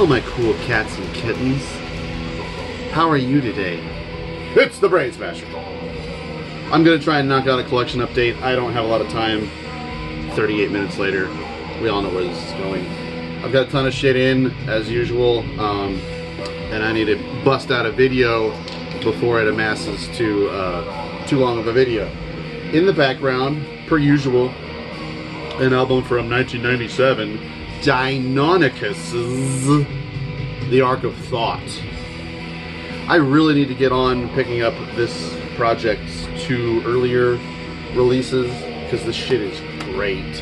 Hello, my cool cats and kittens. How are you today? It's the Brain Smasher. I'm gonna try and knock out a collection update. I don't have a lot of time. 38 minutes later, we all know where this is going. I've got a ton of shit in, as usual, and I need to bust out a video before it amasses to too long of a video. In the background, per usual, an album from 1997, Diplodocus' The Arc of Thought. I really need to get on picking up this project's 2 earlier releases because this shit is great.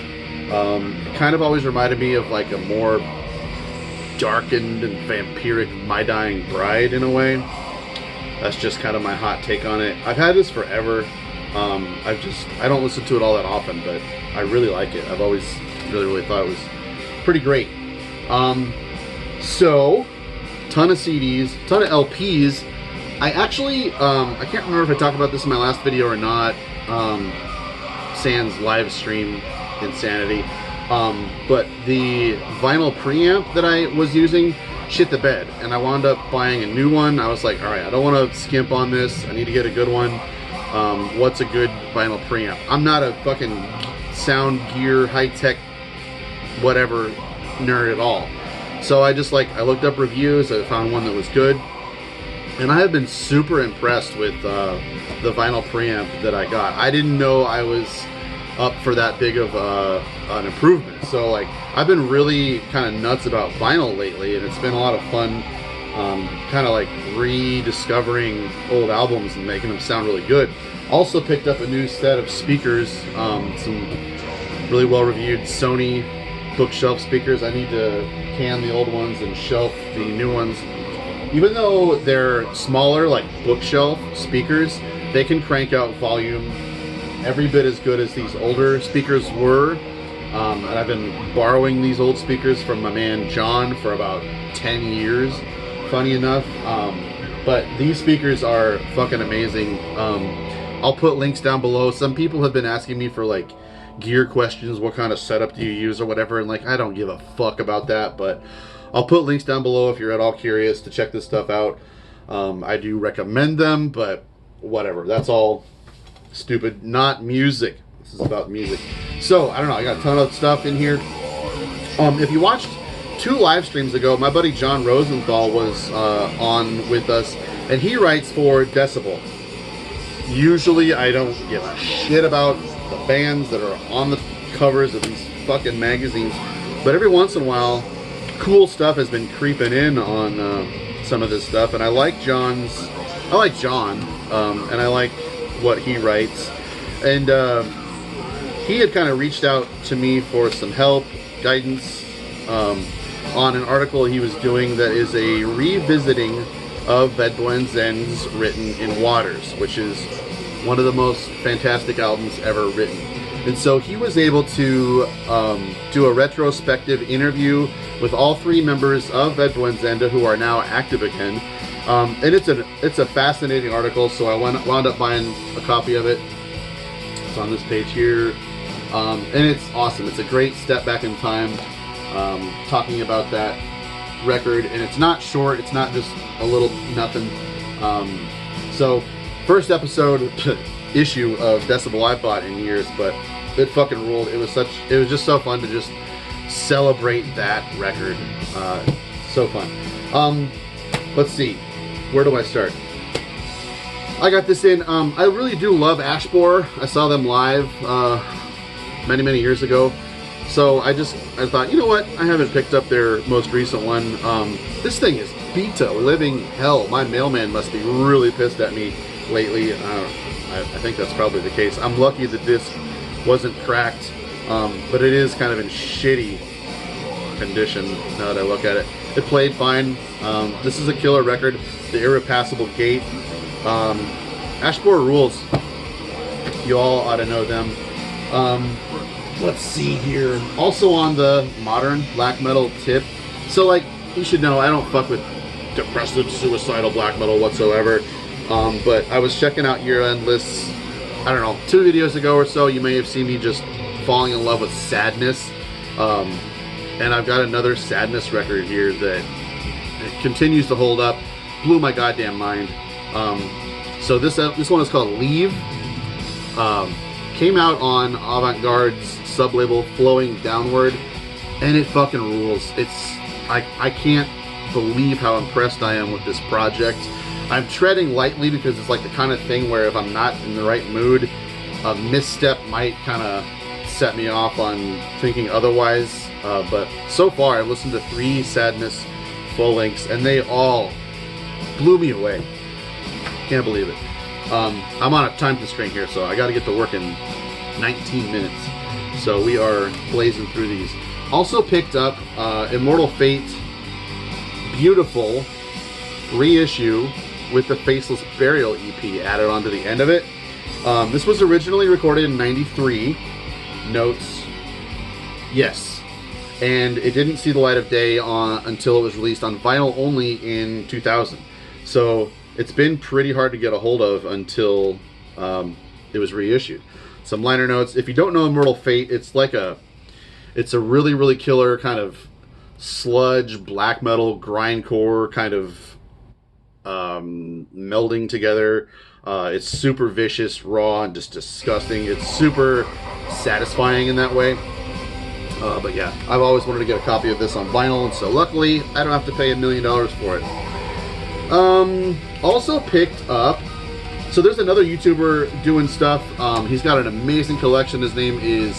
Kind of always reminded me of like a more darkened and vampiric My Dying Bride in a way. That's just kind of my hot take on it. I've had this forever. I don't listen to it all that often, but I really like it. I've always really thought it was pretty great. So, ton of CDs, ton of LPs. I actually, I can't remember if I talked about this in my last video or not, sans live stream insanity, but the vinyl preamp that I was using shit the bed, and I wound up buying a new one. I was like, alright, I don't want to skimp on this, I need to get a good one. What's a good vinyl preamp? I'm not a fucking sound gear, high-tech, whatever nerd at all. So I looked up reviews, I found one that was good, and I have been super impressed with the vinyl preamp that I got. I didn't know I was up for that big of an improvement. So like, I've been really kind of nuts about vinyl lately, and it's been a lot of fun kind of like rediscovering old albums and making them sound really good. Also picked up a new set of speakers, some really well-reviewed Sony bookshelf speakers. I need to can the old ones and shelf the new ones. Even though they're smaller, like bookshelf speakers, they can crank out volume every bit as good as these older speakers were. And I've been borrowing these old speakers from my man John for about 10 years, funny enough. But these speakers are fucking amazing. I'll put links down below. Some people have been asking me for like gear questions, what kind of setup do you use or whatever, and like, I don't give a fuck about that, but I'll put links down below if you're at all curious to check this stuff out. I do recommend them, but whatever, that's all stupid, not music. This is about music. So, I don't know, I got a ton of stuff in here. If you watched 2 live streams ago, my buddy John Rosenthal was on with us, and he writes for Decibel. Usually I don't give a shit about the bands that are on the covers of these fucking magazines, but every once in a while cool stuff has been creeping in on some of this stuff, and I like John, and I like what he writes, and he had kind of reached out to me for some help, guidance, on an article he was doing that is a revisiting of Bedouin's Written in Waters, which is one of the most fantastic albums ever written. And so he was able to do a retrospective interview with all 3 members of Bedouin's who are now active again. And it's a fascinating article, so I wound up buying a copy of it. It's on this page here. And it's awesome. It's a great step back in time, talking about that record, and it's not short, it's not just a little nothing. So first issue of Decibel I bought in years, but it fucking ruled. It was just so fun to just celebrate that record. So fun. Let's see, where do I start? I got this in, I really do love Ash Borer. I saw them live many years ago. So I thought, you know what? I haven't picked up their most recent one. This thing is beat to living hell. My mailman must be really pissed at me lately. I think that's probably the case. I'm lucky the disc wasn't cracked, but it is kind of in shitty condition now that I look at it. It played fine. This is a killer record. The Irrepassable Gate. Ash Borer rules. You all ought to know them. Let's see here. Also on the modern black metal tip. So like, you should know I don't fuck with depressive, suicidal black metal whatsoever. But I was checking out year-end lists, I don't know, 2 videos ago or so. You may have seen me just falling in love with Sadness. And I've got another Sadness record here that it continues to hold up. Blew my goddamn mind. So this one is called Leave. Came out on Avant-Garde's sub-label Flowing Downward, and it fucking rules. I can't believe how impressed I am with this project. I'm treading lightly because it's like the kind of thing where if I'm not in the right mood, a misstep might kind of set me off on thinking otherwise. But so far, I've listened to 3 Sadness full lengths, and they all blew me away. Can't believe it. I'm on a time constraint here, so I got to get to work in 19 minutes. So we are blazing through these. Also picked up Immortal Fate, beautiful reissue with the Faceless Burial EP added onto the end of it. This was originally recorded in '93. Notes, yes. And it didn't see the light of day until it was released on vinyl only in 2000. So it's been pretty hard to get a hold of until it was reissued. Some liner notes. If you don't know Immortal Fate, it's a really, really killer kind of sludge, black metal, grindcore kind of melding together. It's super vicious, raw, and just disgusting. It's super satisfying in that way. But yeah, I've always wanted to get a copy of this on vinyl, and so luckily I don't have to pay $1 million for it. Also picked up, so there's another YouTuber doing stuff. He's got an amazing collection. His name is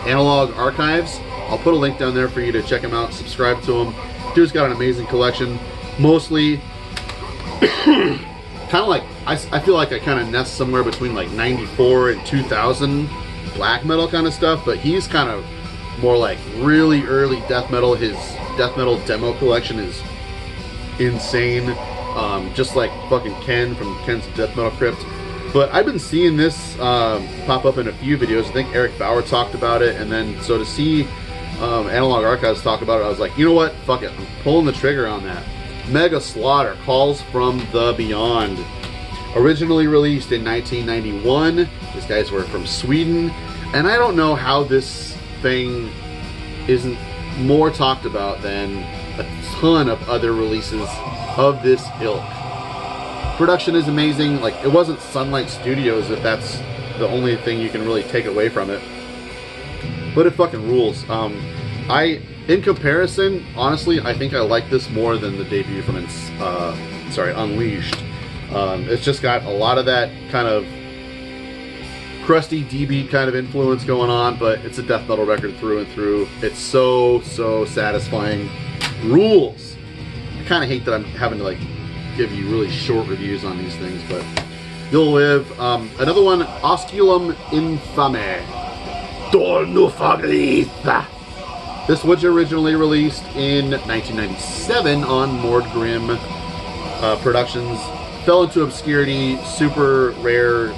Analog Archives. I'll put a link down there for you to check him out, subscribe to him. Dude's got an amazing collection. Mostly, kind of like, I feel like I kind of nest somewhere between like 94 and 2000 black metal kind of stuff, but he's kind of more like really early death metal. His death metal demo collection is insane, just like fucking Ken from Ken's Death Metal Crypt. But I've been seeing this pop up in a few videos. I think Eric Bauer talked about it, and then so to see Analog Archives talk about it, I was like, you know what, fuck it, I'm pulling the trigger on that. Mega Slaughter, Calls from the Beyond. Originally released in 1991. These guys were from Sweden, and I don't know how this thing isn't more talked about than a ton of other releases of this ilk. Production is amazing. Like, it wasn't Sunlight Studios, if that's the only thing you can really take away from it. But it fucking rules. In comparison, honestly, I think I like this more than the debut from Unleashed. It's just got a lot of that kind of crusty D-beat kind of influence going on, but it's a death metal record through and through. It's so satisfying. Rules. I kind of hate that I'm having to like give you really short reviews on these things, but you'll live. Another one, Osculum Infame. Torno Faglitha. This was originally released in 1997 on Mordgrim Productions. Fell into obscurity, super rare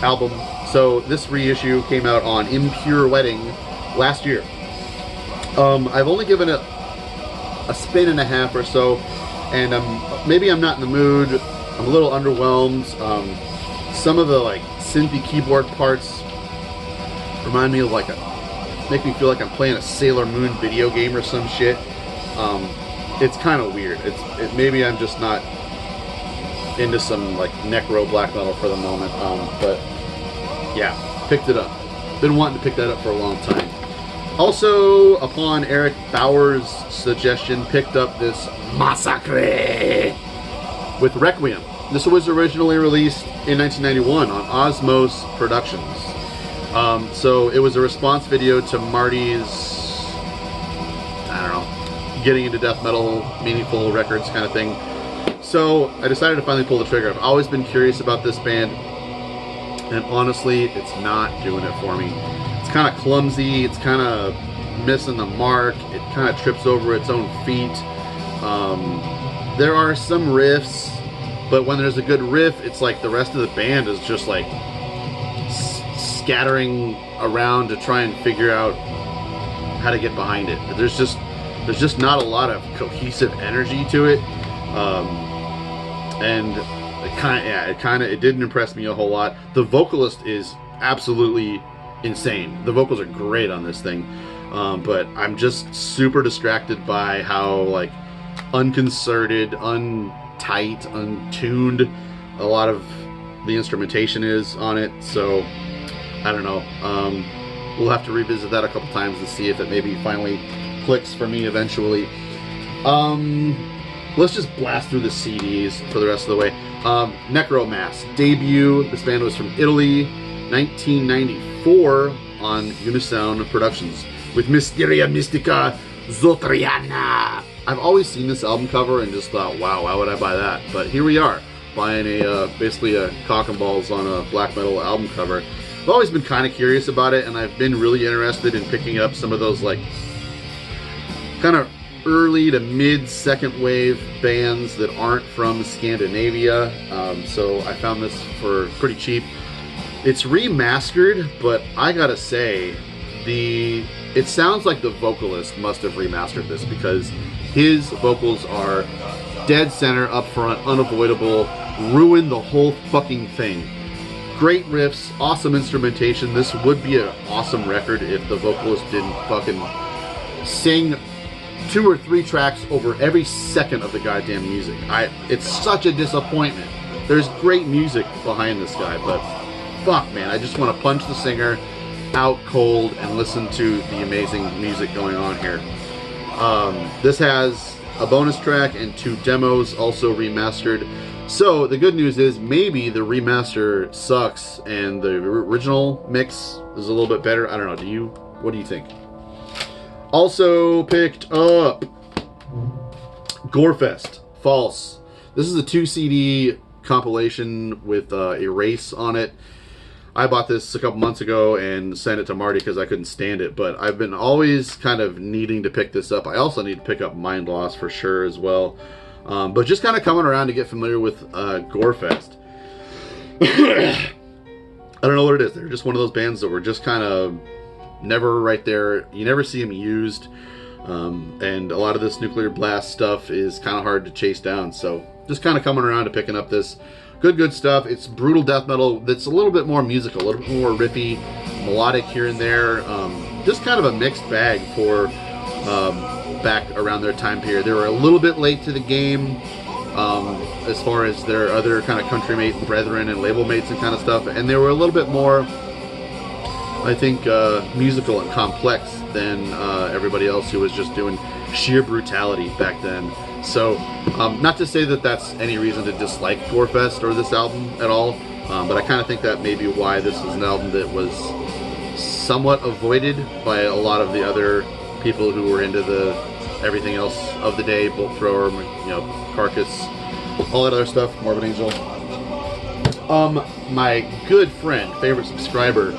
album. So this reissue came out on Impure Wedding last year. I've only given it a spin and a half or so, and maybe I'm not in the mood. I'm a little underwhelmed. Some of the like synthy keyboard parts remind me of like make me feel like I'm playing a Sailor Moon video game or some shit. It's kind of weird. Maybe I'm just not into some like necro black metal for the moment. But yeah, picked it up. Been wanting to pick that up for a long time. Also, upon Eric Bauer's suggestion, picked up this Massacre with Requiem. This was originally released in 1991 on Osmos Productions. So it was a response video to Marty's, I don't know, getting into death metal, meaningful records kind of thing. So I decided to finally pull the trigger. I've always been curious about this band, and honestly, it's not doing it for me. It's kind of clumsy, it's kind of missing the mark, it kind of trips over its own feet. There are some riffs, but when there's a good riff, it's like the rest of the band is just like scattering around to try and figure out how to get behind it. There's just not a lot of cohesive energy to it, and it didn't impress me a whole lot. The vocalist is absolutely insane. The vocals are great on this thing. But I'm just super distracted by how like unconcerted, untight, untuned a lot of the instrumentation is on it. So I don't know. We'll have to revisit that a couple times to see if it maybe finally clicks for me eventually. Let's just blast through the CDs for the rest of the way. Necromass debut. This band was from Italy, 1994 on Unisound Productions with Mysteria Mystica Zotriana. I've always seen this album cover and just thought, wow, why would I buy that? But here we are, buying a basically a cock and balls on a black metal album cover. I've always been kind of curious about it, and I've been really interested in picking up some of those like kind of early to mid second wave bands that aren't from Scandinavia. So I found this for pretty cheap. It's remastered, but I gotta say, it sounds like the vocalist must have remastered this, because his vocals are dead center, up front, unavoidable, ruin the whole fucking thing. Great riffs, awesome instrumentation. This would be an awesome record if the vocalist didn't fucking sing 2 or 3 tracks over every second of the goddamn music. It's such a disappointment. There's great music behind this guy, but fuck, man, I just want to punch the singer out cold and listen to the amazing music going on here. This has a bonus track and 2 demos also remastered. So the good news is maybe the remaster sucks and the original mix is a little bit better. I don't know. What do you think? Also picked up Gorefest False. This is a 2 CD compilation with Erase on it. I bought this a couple months ago and sent it to Marty because I couldn't stand it, but I've been always kind of needing to pick this up. I also need to pick up Mind Loss for sure as well. But just kind of coming around to get familiar with Gorefest. I don't know what it is. They're just one of those bands that were just kind of never right there. You never see them used. And a lot of this Nuclear Blast stuff is kind of hard to chase down. So just kind of coming around to picking up this. Good stuff. It's brutal death metal that's a little bit more musical, a little bit more riffy, melodic here and there. Just kind of a mixed bag for back around their time period. They were a little bit late to the game as far as their other kind of country mate brethren and label mates and kind of stuff. And they were a little bit more, I think, musical and complex than everybody else who was just doing sheer brutality back then. So, not to say that that's any reason to dislike Gorefest or this album at all, but I kind of think that may be why this is an album that was somewhat avoided by a lot of the other people who were into the everything else of the day, Bolt Thrower, Carcass, all that other stuff, Morbid Angel. My good friend, favorite subscriber,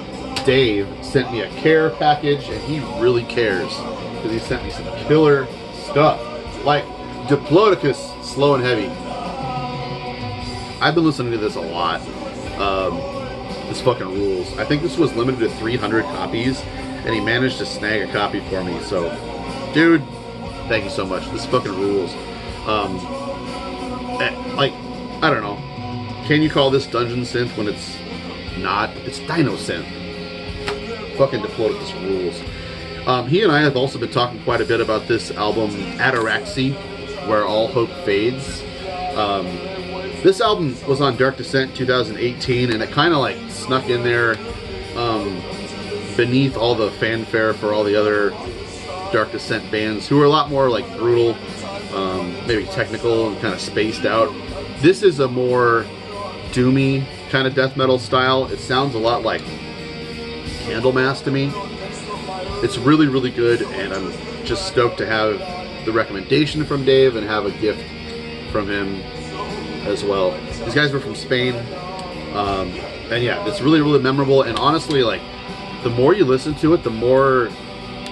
Dave, sent me a care package, and he really cares because he sent me some killer stuff like Diplodocus, Slow and Heavy. I've been listening to this a lot. This fucking rules. I think this was limited to 300 copies, and he managed to snag a copy for me. So, dude, thank you so much. This fucking rules. Like, I don't know. Can you call this dungeon synth when it's not? It's Dino synth. Fucking Diplodocus rules. He and I have also been talking quite a bit about this album, Ataraxy, Where All Hope Fades. This album was on Dark Descent 2018, and it kind of like snuck in there beneath all the fanfare for all the other Dark Descent bands who are a lot more like brutal, maybe technical and kind of spaced out. This is a more doomy kind of death metal style. It sounds a lot like Candlemass to me. It's really, really good, and I'm just stoked to have the recommendation from Dave and have a gift from him as well. These guys were from Spain, and yeah, it's really, really memorable. And honestly, like, the more you listen to it, the more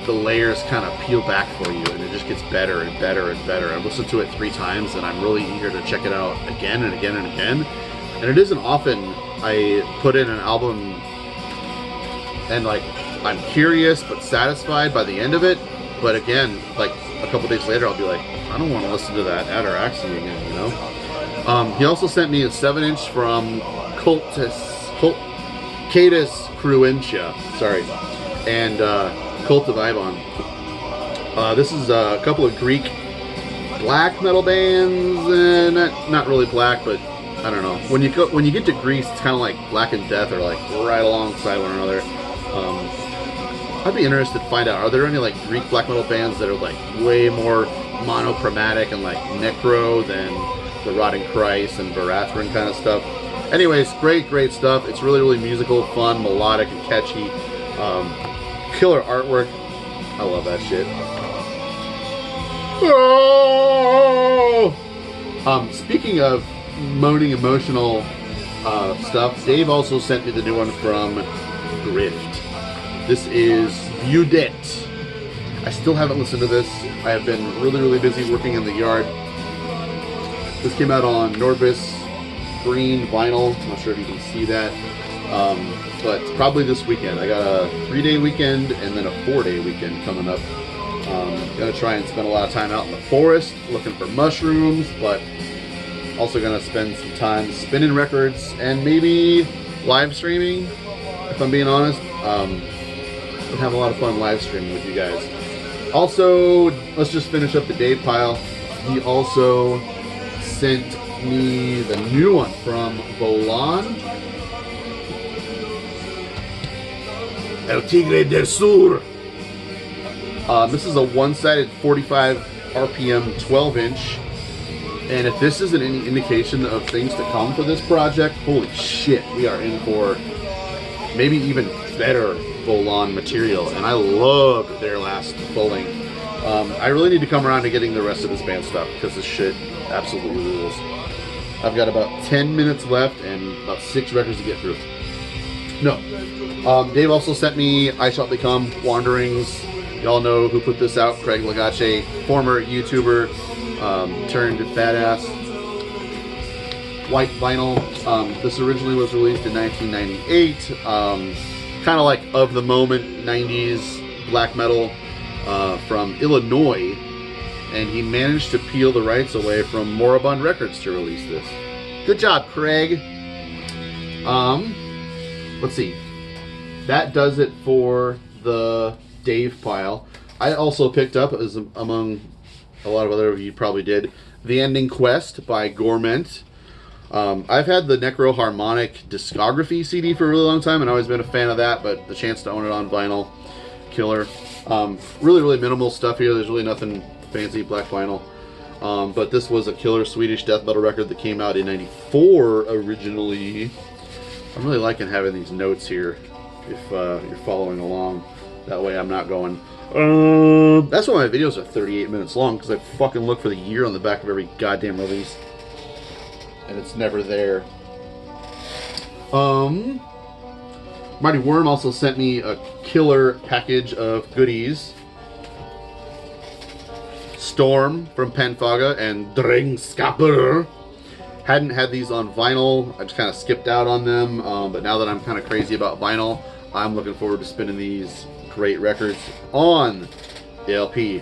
the layers kind of peel back for you, and it just gets better and better and better. I've listened to it 3 times, and I'm really eager to check it out again and again and again. And it isn't often I put in an album and like I'm curious but satisfied by the end of it, but again, like a couple days later, I'll be like, I don't want to listen to that Ataraxy again, you know? He also sent me a 7-inch from Catus Cruentia, sorry. And Cult of Ibon. This is a couple of Greek black metal bands, not really black, but I don't know. When you get to Greece, it's kind of like Black and Death are like right alongside one another. I'd be interested to find out, are there any like Greek black metal bands that are like way more monochromatic and like necro than the Rotting Christ and Barathrin kind of stuff. Anyways, great stuff. It's really musical, fun, melodic, and catchy. Killer artwork. I love that shit. Oh! Speaking of moaning emotional stuff, Dave also sent me the new one from Grift. This is Viewdet. I still haven't listened to this. I have been really busy working in the yard. This came out on Norbis green vinyl. I'm not sure if you can see that. But probably this weekend. I got a 3-day weekend and then a 4-day weekend coming up. Gonna try and spend a lot of time out in the forest looking for mushrooms, but also gonna spend some time spinning records and maybe live streaming, if I'm being honest. I'll have a lot of fun live streaming with you guys. Also, let's just finish up the Dave pile. He also sent me the new one from Volan. El Tigre del Sur. This is a one-sided 45 RPM 12-inch. And if this isn't any indication of things to come for this project, holy shit, we are in for maybe even better Volan material. And I loved their last full-length. I really need to come around to getting the rest of this band stuff because this shit absolutely rules. I've got about 10 minutes left and about 6 records to get through. No. Dave also sent me I Shall Become Wanderings. Y'all know who put this out, Craig Lagace, former YouTuber, turned badass. White vinyl. This originally was released in 1998. Kind of like of the moment 90s black metal from Illinois. And he managed to peel the rights away from Moribund Records to release this. Good job, Craig. Let's see. That does it for the Dave pile. I also picked up, as among a lot of other of you probably did, The Ending Quest by Gorment. I've had the Necroharmonic discography CD for a really long time and always been a fan of that, but the chance to own it on vinyl, killer. Really minimal stuff here. There's really nothing fancy, black vinyl. But this was a killer Swedish death metal record that came out in '94 originally. I'm really liking having these notes here if you're following along. That way I'm not going, that's why my videos are 38 minutes long, because I fucking look for the year on the back of every goddamn release. And it's never there. Mighty Worm also sent me a killer package of goodies. Storm from Penfaga and Drengskaper. Hadn't had these on vinyl. I just kind of skipped out on them. But now that I'm kind of crazy about vinyl, I'm looking forward to spinning these great records on the LP.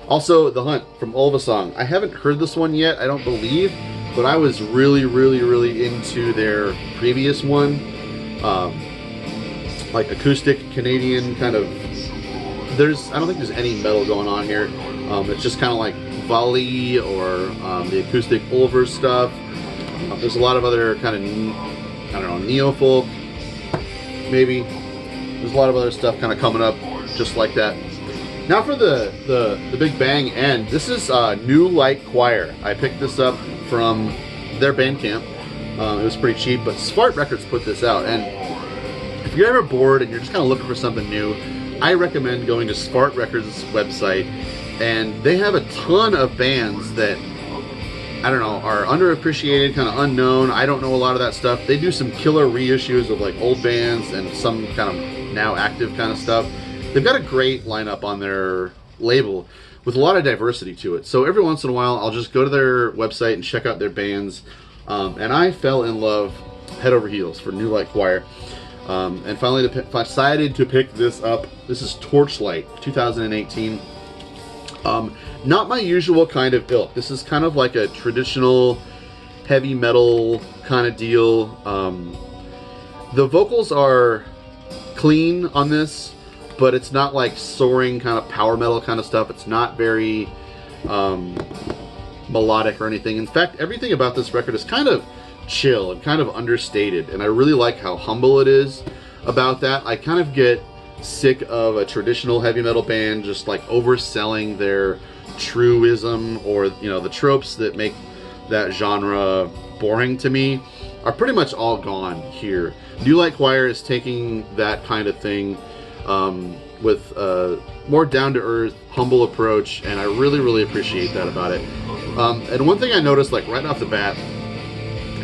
Also, The Hunt from Ulvasong. I haven't heard this one yet, I don't believe, but I was really into their previous one. Like acoustic Canadian kind of. I don't think there's any metal going on here. It's just kind of like volley or the acoustic Ulver stuff. There's a lot of other kind of, I don't know, neo-folk, maybe. There's a lot of other stuff kind of coming up just like that. Now for the Big Bang End. This is New Light Choir. I picked this up from their Bandcamp. It was pretty cheap, but Svart Records put this out. And if you're ever bored and you're just kind of looking for something new, I recommend going to Svart Records' website. And they have a ton of bands that, I don't know, are underappreciated, kind of unknown. I don't know a lot of that stuff. They do some killer reissues of like old bands and some kind of now active kind of stuff. They've got a great lineup on their label with a lot of diversity to it. So every once in a while, I'll just go to their website and check out their bands. And I fell in love head over heels for New Light Choir. And finally decided to pick this up. This is Torchlight, 2018. Not my usual kind of ilk. This is kind of like a traditional heavy metal kind of deal. The vocals are clean on this. but it's not like soaring kind of power metal kind of stuff. It's not very melodic or anything. In fact, everything about this record is kind of chill and kind of understated, and I really like how humble it is about that. I kind of get sick of a traditional heavy metal band just like overselling their truism, or you know, the tropes that make that genre boring to me are pretty much all gone here. New Light Choir is taking that kind of thing with a more down-to-earth, humble approach, and I really appreciate that about it. And one thing I noticed, like right off the bat,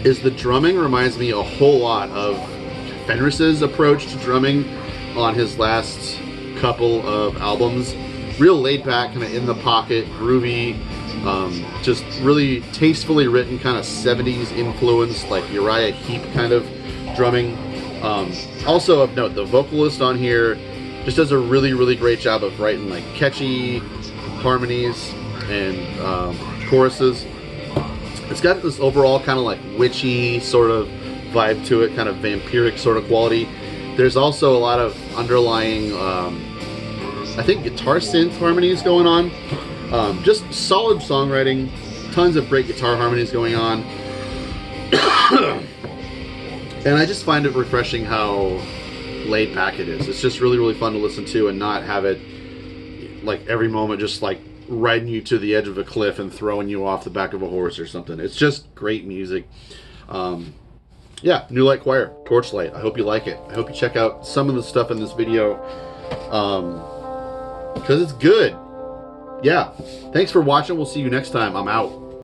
is the drumming reminds me a whole lot of Fenris's approach to drumming on his last couple of albums. Real laid back, kind of in the pocket, groovy, just really tastefully written, kind of 70s influence, like Uriah Heep kind of drumming. Also of note, the vocalist on here just does a really great job of writing like catchy harmonies and choruses. It's got this overall kind of like witchy sort of vibe to it, kind of vampiric sort of quality. There's also a lot of underlying, I think, guitar synth harmonies going on. Just solid songwriting, tons of great guitar harmonies going on. And I just find it refreshing how laid back it is. It's just really fun to listen to and not have it like every moment just like riding you to the edge of a cliff and throwing you off the back of a horse or something. It's just great music. Yeah, New Light Choir, Torchlight. I hope you like it. I hope you check out some of the stuff in this video because it's good. Yeah, thanks for watching. We'll see you next time. I'm out.